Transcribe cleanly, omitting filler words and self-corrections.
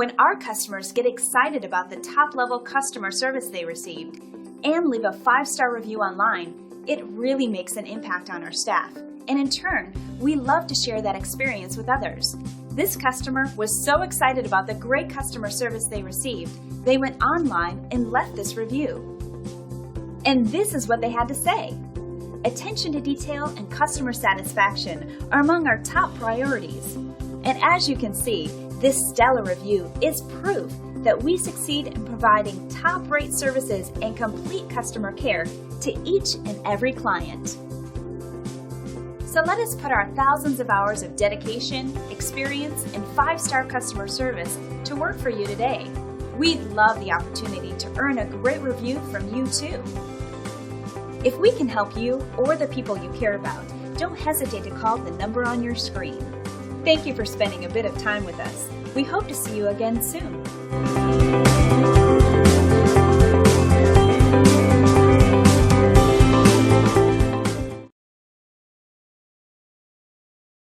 When our customers get excited about the top-level customer service they received and leave a 5-star review online, it really makes an impact on our staff. And in turn, we love to share that experience with others. This customer was so excited about the great customer service they received, they went online and left this review. And this is what they had to say. Attention to detail and customer satisfaction are among our top priorities. And as you can see, this stellar review is proof that we succeed in providing top-rate services and complete customer care to each and every client. So let us put our thousands of hours of dedication, experience, and 5-star customer service to work for you today. We'd love the opportunity to earn a great review from you too. If we can help you or the people you care about, don't hesitate to call the number on your screen. Thank you for spending a bit of time with us. We hope to see you again soon.